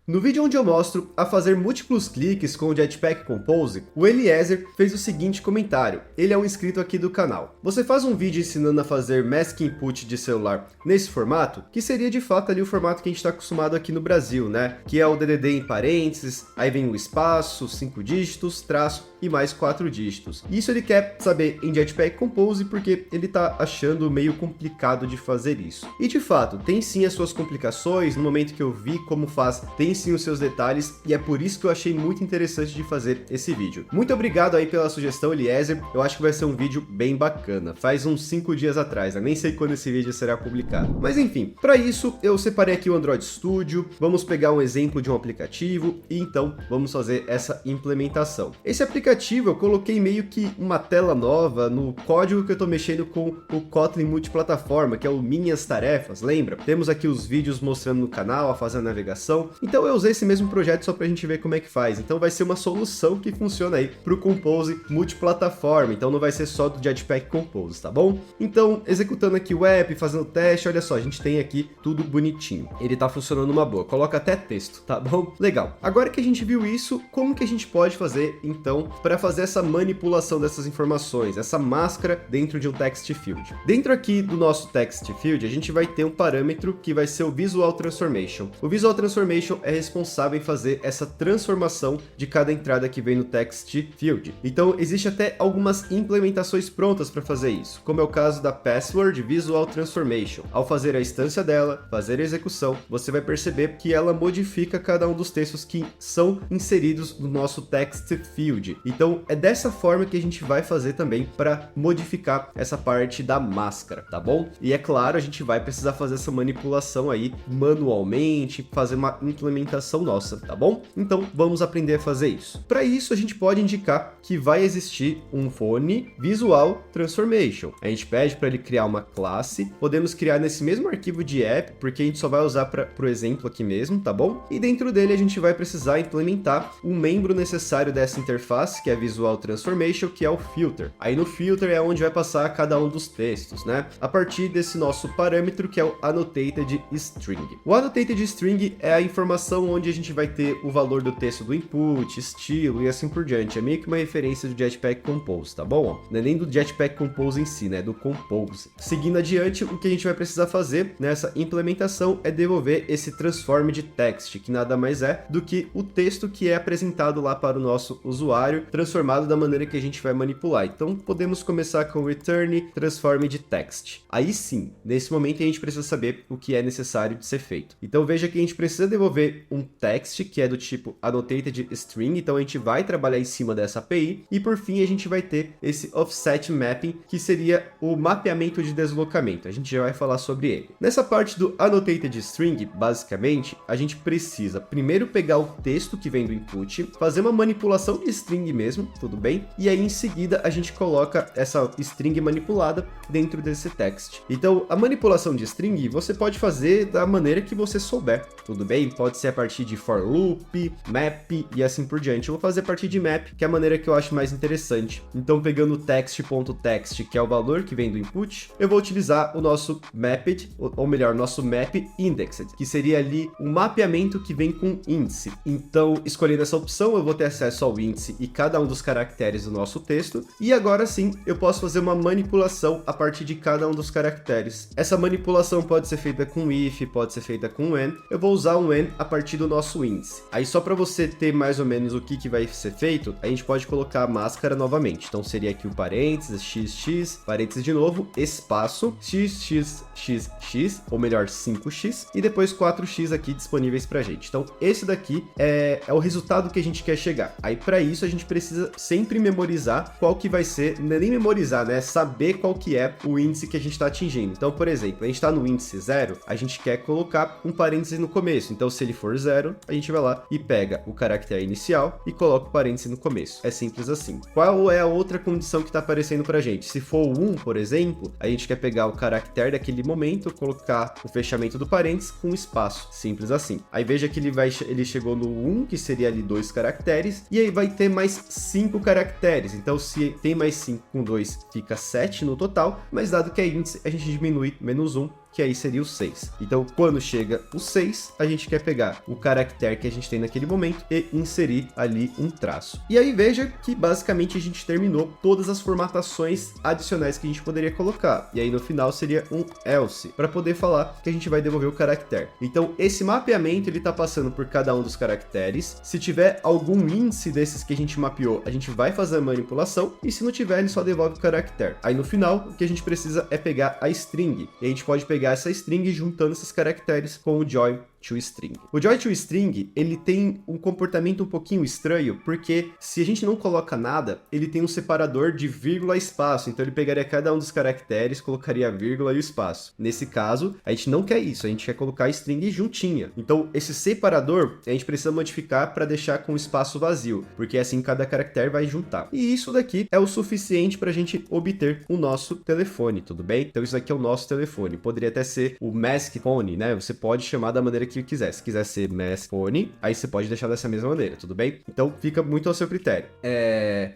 No vídeo onde eu mostro a fazer múltiplos cliques com o Jetpack Compose, o Eliezer fez o seguinte comentário. Ele é um inscrito aqui do canal. Você faz um vídeo ensinando a fazer Mask Input de celular nesse formato, que seria de fato ali o formato que a gente está acostumado aqui no Brasil, né? Que é o DDD em parênteses, aí vem o espaço, 5 dígitos, traço e mais 4 dígitos. Isso ele quer saber em Jetpack Compose porque ele tá achando meio complicado de fazer isso. E de fato, tem sim as suas complicações, no momento que eu vi como faz, tem sim os seus detalhes, e é por isso que eu achei muito interessante de fazer esse vídeo. Muito obrigado aí pela sugestão, Eliezer, eu acho que vai ser um vídeo bem bacana. Faz uns 5 dias atrás, eu nem sei quando esse vídeo será publicado. Mas enfim, para isso eu separei aqui o Android Studio, vamos pegar um exemplo de um aplicativo e então vamos fazer essa implementação. Esse aplicativo eu coloquei meio que uma tela nova no código que eu estou mexendo com o Kotlin multiplataforma, que é o Minhas Tarefas, lembra? Temos aqui os vídeos mostrando no canal, a fazer a navegação, então eu usei esse mesmo projeto só pra gente ver como é que faz. Então vai ser uma solução que funciona aí pro Compose multiplataforma, então não vai ser só do Jetpack Compose, tá bom? Então, executando aqui o app, fazendo teste, olha só, a gente tem aqui tudo bonitinho. Ele tá funcionando uma boa, coloca até texto, tá bom? Legal. Agora que a gente viu isso, como que a gente pode fazer, então, para fazer essa manipulação dessas informações, essa máscara dentro de um text field? Dentro aqui do nosso text field, a gente vai ter um parâmetro que vai ser o Visual Transformation. O Visual Transformation é responsável em fazer essa transformação de cada entrada que vem no text field. Então, existe até algumas implementações prontas para fazer isso, como é o caso da Password Visual Transformation. Ao fazer a instância dela, fazer a execução, você vai perceber que ela modifica cada um dos textos que são inseridos no nosso text field. Então, é dessa forma que a gente vai fazer também para modificar essa parte da máscara, tá bom? E é claro, a gente vai precisar fazer essa manipulação aí manualmente, fazer uma implementação nossa, tá bom? Então, vamos aprender a fazer isso. Para isso, a gente pode indicar que vai existir um phone Visual Transformation. A gente pede para ele criar uma classe, podemos criar nesse mesmo arquivo de app, porque a gente só vai usar para o exemplo aqui mesmo, tá bom? E dentro dele a gente vai precisar implementar um membro necessário dessa interface, que é Visual Transformation, que é o filter. Aí no filter é onde vai passar cada um dos textos, né? A partir desse nosso parâmetro, que é o Annotated String. O Annotated String é a informação onde a gente vai ter o valor do texto do input, estilo e assim por diante. É meio que uma referência do Jetpack Compose, tá bom? Não é nem do Jetpack Compose em si, né? É do Compose. Seguindo adiante, o que a gente vai precisar fazer nessa implementação é devolver esse transform de text, que nada mais é do que o texto que é apresentado lá para o nosso usuário, transformado da maneira que a gente vai manipular. Então, podemos começar com return transform de text. Aí sim, nesse momento a gente precisa saber o que é necessário de ser feito. Então, veja que a gente precisa devolver um text que é do tipo annotated string, então a gente vai trabalhar em cima dessa API, e por fim a gente vai ter esse offset mapping, que seria o mapeamento de deslocamento. A gente já vai falar sobre ele. Nessa parte do annotated string, basicamente, a gente precisa primeiro pegar o texto que vem do input, fazer uma manipulação de string mesmo, tudo bem? E aí em seguida a gente coloca essa string manipulada dentro desse text. Então, a manipulação de string você pode fazer da maneira que você souber, tudo bem? Pode ser a partir de for loop, map e assim por diante. Eu vou fazer a partir de map, que é a maneira que eu acho mais interessante. Então, pegando o text.text, que é o valor que vem do input, eu vou utilizar o nosso mapped, ou melhor, nosso map indexed, que seria ali um mapeamento que vem com índice. Então, escolhendo essa opção, eu vou ter acesso ao índice e cada um dos caracteres do nosso texto, e agora sim, eu posso fazer uma manipulação a partir de cada um dos caracteres. Essa manipulação pode ser feita com if, pode ser feita com when. Eu vou usar um when a partir do nosso índice. Aí só para você ter mais ou menos o que vai ser feito, a gente pode colocar a máscara novamente. Então seria aqui o parênteses, xx, parênteses de novo, espaço, xxxx, ou melhor, 5x, e depois 4x aqui disponíveis pra gente. Então esse daqui é o resultado que a gente quer chegar. Aí para isso a gente precisa sempre memorizar qual que vai ser, não é nem memorizar, né? Saber qual que é o índice que a gente está atingindo. Então, por exemplo, a gente está no índice 0, a gente quer colocar um parêntese no começo. Então, se ele for 0, a gente vai lá e pega o caractere inicial e coloca o parêntese no começo. É simples assim. Qual é a outra condição que está aparecendo pra gente? Se for o 1, por exemplo, a gente quer pegar o caractere daquele momento, colocar o fechamento do parêntese com espaço. Simples assim. Aí veja que ele chegou no 1, que seria ali 2 caracteres, e aí vai ter mais 5 caracteres. Então, se tem mais 5 com 2, fica 7 no total, mas dado que é índice, a gente diminui menos 1, que aí seria o 6. Então, quando chega o 6, a gente quer pegar o caractere que a gente tem naquele momento e inserir ali um traço. E aí veja que basicamente a gente terminou todas as formatações adicionais que a gente poderia colocar. E aí no final seria um else, para poder falar que a gente vai devolver o caractere. Então, esse mapeamento ele está passando por cada um dos caracteres. Se tiver algum índice desses que a gente mapeou, a gente vai fazer a manipulação, e se não tiver, ele só devolve o caractere. Aí no final, o que a gente precisa é pegar a string, e a gente pode pegar essa string juntando esses caracteres com o join toString. O join toString, ele tem um comportamento um pouquinho estranho, porque se a gente não coloca nada, ele tem um separador de vírgula e espaço, então ele pegaria cada um dos caracteres, colocaria a vírgula e o espaço. Nesse caso, a gente não quer isso, a gente quer colocar a string juntinha. Então, esse separador, a gente precisa modificar para deixar com o espaço vazio, porque assim cada caractere vai juntar. E isso daqui é o suficiente para a gente obter o nosso telefone, tudo bem? Então, isso aqui é o nosso telefone. Poderia até ser o mask phone, né? Você pode chamar da maneira que quiser. Se quiser ser mask phone, aí você pode deixar dessa mesma maneira, tudo bem? Então fica muito ao seu critério.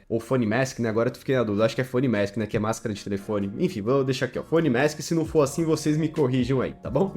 Ou phone mask, né? Agora eu fiquei na dúvida. Acho que é phone mask, né? Que é máscara de telefone. Enfim, vou deixar aqui, ó. Phone mask. Se não for assim, vocês me corrijam aí, tá bom?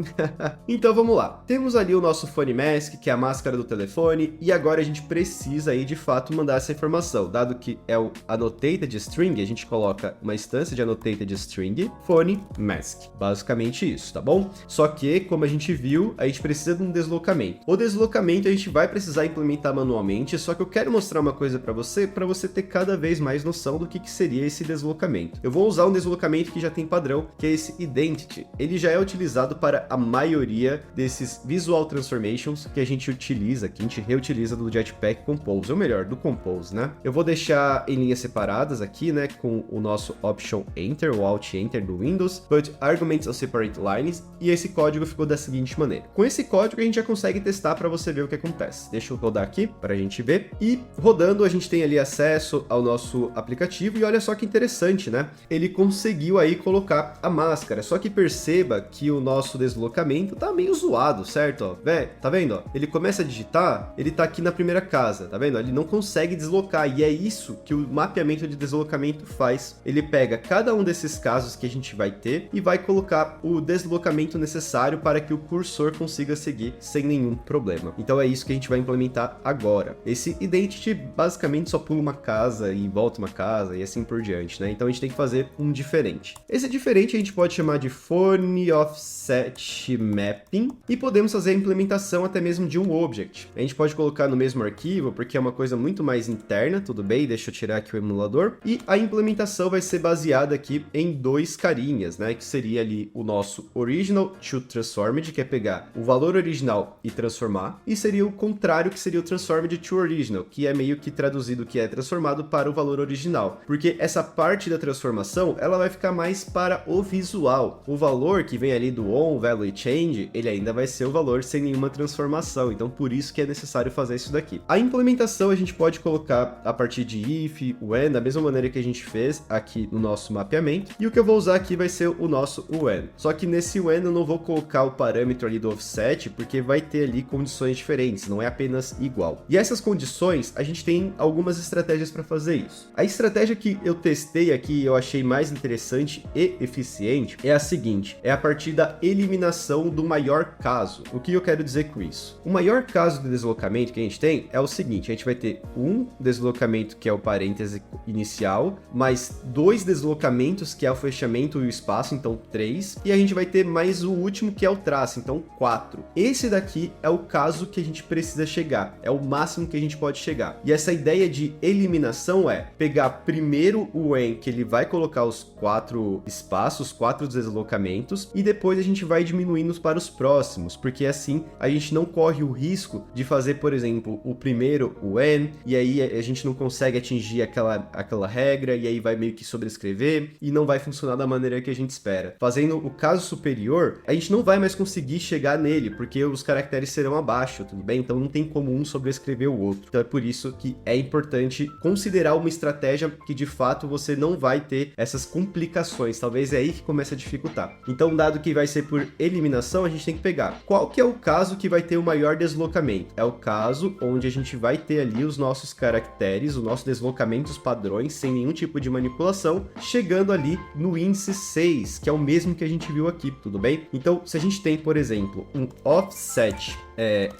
Então vamos lá. Temos ali o nosso phone mask, que é a máscara do telefone. E agora a gente precisa aí de fato mandar essa informação. Dado que é o annotated string, a gente coloca uma instância de annotated string phone mask. Basicamente isso, tá bom? Só que, como a gente viu, a gente precisa de um deslocamento. O deslocamento a gente vai precisar implementar manualmente, só que eu quero mostrar uma coisa para você ter cada vez mais noção do que seria esse deslocamento. Eu vou usar um deslocamento que já tem padrão, que é esse identity. Ele já é utilizado para a maioria desses visual transformations que a gente utiliza, que a gente reutiliza do Jetpack Compose, ou melhor, do Compose, né? Eu vou deixar em linhas separadas aqui, né, com o nosso Option Enter, o Alt Enter do Windows, but arguments of separate lines, e esse código ficou da seguinte maneira. Com esse código a gente já consegue testar para você ver o que acontece. Deixa eu rodar aqui para a gente ver. E rodando a gente tem ali acesso ao nosso aplicativo e olha só que interessante, né? Ele conseguiu aí colocar a máscara, só que perceba que o nosso deslocamento tá meio zoado, certo? Ó, tá vendo? Ó? Ele começa a digitar, ele tá aqui na primeira casa, tá vendo? Ele não consegue deslocar e é isso que o mapeamento de deslocamento faz. Ele pega cada um desses casos que a gente vai ter e vai colocar o deslocamento necessário para que o cursor consiga seguir sem nenhum problema. Então é isso que a gente vai implementar agora. Esse identity basicamente só pula uma casa e volta uma casa e assim por diante, né? Então a gente tem que fazer um diferente. Esse diferente a gente pode chamar de phone offset mapping e podemos fazer a implementação até mesmo de um object. A gente pode colocar no mesmo arquivo porque é uma coisa muito mais interna, tudo bem? Deixa eu tirar aqui o emulador. E a implementação vai ser baseada aqui em dois carinhas, né? Que seria ali o nosso original to transformed, que é pegar o valor original e transformar, e seria o contrário, que seria o transformed to original, que é meio que traduzido, que é transformado para o valor original, porque essa parte da transformação, ela vai ficar mais para o visual. O valor que vem ali do on, value change, ele ainda vai ser o valor sem nenhuma transformação, então por isso que é necessário fazer isso daqui. A implementação a gente pode colocar a partir de if, when, da mesma maneira que a gente fez aqui no nosso mapeamento, e o que eu vou usar aqui vai ser o nosso when. Só que nesse when eu não vou colocar o parâmetro ali do offset, porque vai ter ali condições diferentes, não é apenas igual. E essas condições, a gente tem algumas estratégias para fazer isso. A estratégia que eu testei aqui e eu achei mais interessante e eficiente é a seguinte, é a partir da eliminação do maior caso. O que eu quero dizer com isso? O maior caso de deslocamento que a gente tem é o seguinte, a gente vai ter um deslocamento que é o parêntese inicial, mais dois deslocamentos que é o fechamento e o espaço, então 3, e a gente vai ter mais o último que é o traço, então 4. Esse daqui é o caso que a gente precisa chegar, é o máximo que a gente pode chegar. E essa ideia de eliminação é pegar primeiro o when, que ele vai colocar os 4 espaços, 4 deslocamentos, e depois a gente vai diminuindo para os próximos, porque assim a gente não corre o risco de fazer, por exemplo, o primeiro o when, e aí a gente não consegue atingir aquela regra, e aí vai meio que sobrescrever, e não vai funcionar da maneira que a gente espera. Fazendo o caso superior, a gente não vai mais conseguir chegar nele, porque os caracteres serão abaixo, tudo bem? Então não tem como um sobrescrever o outro. Então é por isso que é importante considerar uma estratégia que de fato você não vai ter essas complicações. Talvez é aí que começa a dificultar. Então, dado que vai ser por eliminação, a gente tem que pegar qual que é o caso que vai ter o maior deslocamento. É o caso onde a gente vai ter ali os nossos caracteres, os nossos deslocamentos padrões, sem nenhum tipo de manipulação, chegando ali no índice 6, que é o mesmo que a gente viu aqui, tudo bem? Então, se a gente tem, por exemplo, um offset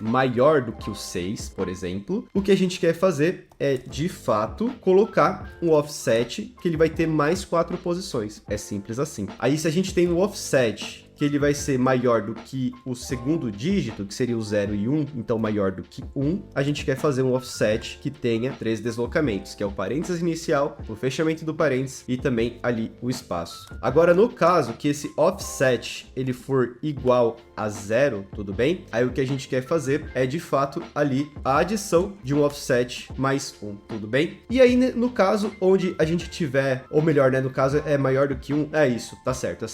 maior do que o 6, por exemplo, o que a gente quer fazer é, de fato, colocar um offset que ele vai ter mais 4 posições. É simples assim. Aí, se a gente tem um offset que ele vai ser maior do que o segundo dígito, que seria o 0 e 1, então maior do que 1, a gente quer fazer um offset que tenha 3 deslocamentos, que é o parênteses inicial, o fechamento do parênteses e também ali o espaço. Agora, no caso que esse offset ele for igual a 0, tudo bem? Aí o que a gente quer fazer é, de fato, ali a adição de um offset mais 1, tudo bem? E aí, no caso onde a gente tiver, ou melhor, né, no caso é maior do que 1, é isso, tá certo,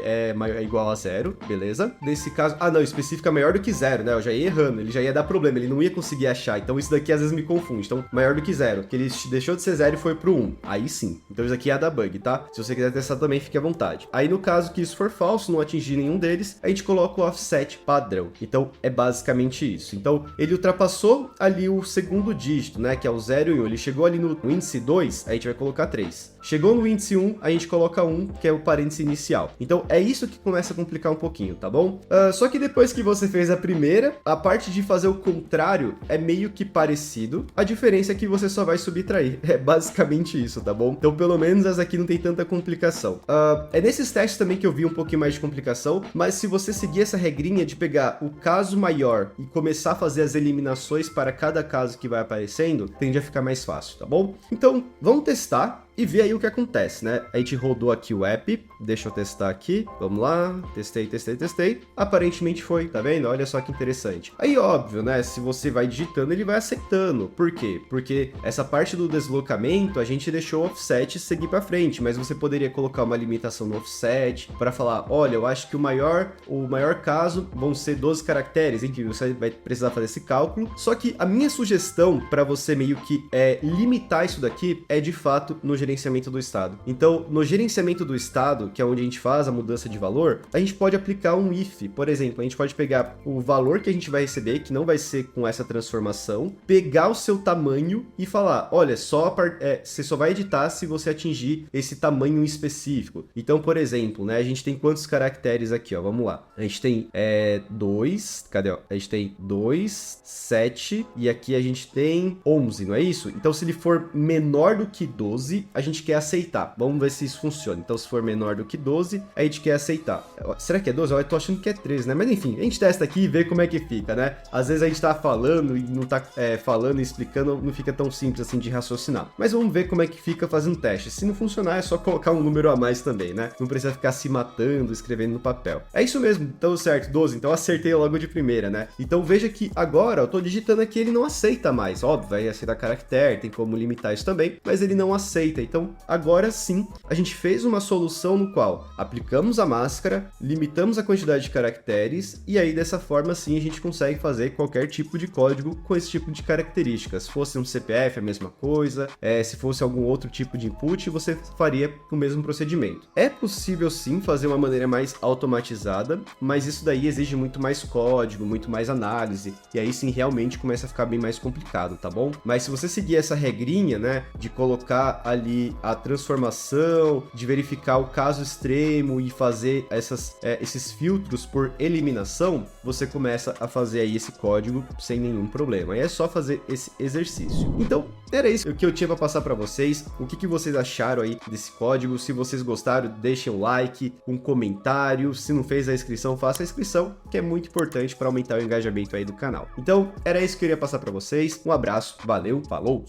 é igual a 0, beleza? Nesse caso, não, específica maior do que 0, né? Eu já ia errando, ele já ia dar problema, ele não ia conseguir achar, então isso daqui às vezes me confunde. Então, maior do que 0, que ele deixou de ser 0 e foi pro 1, aí sim. Então isso aqui é da bug, tá? Se você quiser testar também, fique à vontade. Aí no caso que isso for falso, não atingir nenhum deles, a gente coloca o offset padrão. Então, é basicamente isso. Então, ele ultrapassou ali o segundo dígito, né? Que é o 0 e 1, ele chegou ali no índice 2, a gente vai colocar 3. Chegou no índice 1, a gente coloca 1, que é o parênteses inicial. Então, é isso que começa a complicar um pouquinho, tá bom? Só que depois que você fez a primeira, a parte de fazer o contrário é meio que parecido. A diferença é que você só vai subtrair. É basicamente isso, tá bom? Então, pelo menos essa aqui não tem tanta complicação. É nesses testes também que eu vi um pouquinho mais de complicação, mas se você seguir essa regrinha de pegar o caso maior e começar a fazer as eliminações para cada caso que vai aparecendo, tende a ficar mais fácil, tá bom? Então, vamos testar e ver aí o que acontece, né? A gente rodou aqui o app, deixa eu testar aqui, vamos lá, testei, aparentemente foi, tá vendo? Olha só que interessante. Aí, óbvio, né? Se você vai digitando, ele vai aceitando. Por quê? Porque essa parte do deslocamento, a gente deixou o offset seguir para frente, mas você poderia colocar uma limitação no offset para falar, olha, eu acho que o maior caso vão ser 12 caracteres, enfim, você vai precisar fazer esse cálculo. Só que a minha sugestão para você meio que limitar isso daqui é, de fato, no gerenciamento do estado. Então, no gerenciamento do estado, que é onde a gente faz a mudança de valor, a gente pode aplicar um if. Por exemplo, a gente pode pegar o valor que a gente vai receber, que não vai ser com essa transformação, pegar o seu tamanho e falar, olha, você só vai editar se você atingir esse tamanho específico. Então, por exemplo, né, a gente tem quantos caracteres aqui, ó, vamos lá. A gente tem 2, cadê, ó? A gente tem 2, 7 e aqui a gente tem 11, não é isso? Então, se ele for menor do que 12, a gente quer aceitar. Vamos ver se isso funciona. Então, se for menor do que 12, a gente quer aceitar. Será que é 12? Eu tô achando que é 13, né? Mas enfim, a gente testa aqui e vê como é que fica, né? Às vezes a gente tá falando e não tá falando e explicando, não fica tão simples assim de raciocinar. Mas vamos ver como é que fica fazendo teste. Se não funcionar, é só colocar um número a mais também, né? Não precisa ficar se matando, escrevendo no papel. É isso mesmo, então certo, 12. Então acertei logo de primeira, né? Então veja que agora eu tô digitando aqui, ele não aceita mais. Óbvio, vai aceitar caractere, tem como limitar isso também, mas ele não aceita. Então, agora sim, a gente fez uma solução no qual aplicamos a máscara, limitamos a quantidade de caracteres, e aí dessa forma sim a gente consegue fazer qualquer tipo de código com esse tipo de características. Se fosse um CPF, a mesma coisa, se fosse algum outro tipo de input, você faria o mesmo procedimento. É possível sim fazer uma maneira mais automatizada, mas isso daí exige muito mais código, muito mais análise, e aí sim realmente começa a ficar bem mais complicado, tá bom? Mas se você seguir essa regrinha, né, de colocar ali a transformação, de verificar o caso extremo e fazer esses filtros por eliminação, você começa a fazer aí esse código sem nenhum problema. Aí é só fazer esse exercício. Então, era isso que eu tinha para passar para vocês. O que vocês acharam aí desse código? Se vocês gostaram, deixem um like, um comentário. Se não fez a inscrição, faça a inscrição, que é muito importante para aumentar o engajamento aí do canal. Então, era isso que eu queria passar para vocês. Um abraço, valeu, falou!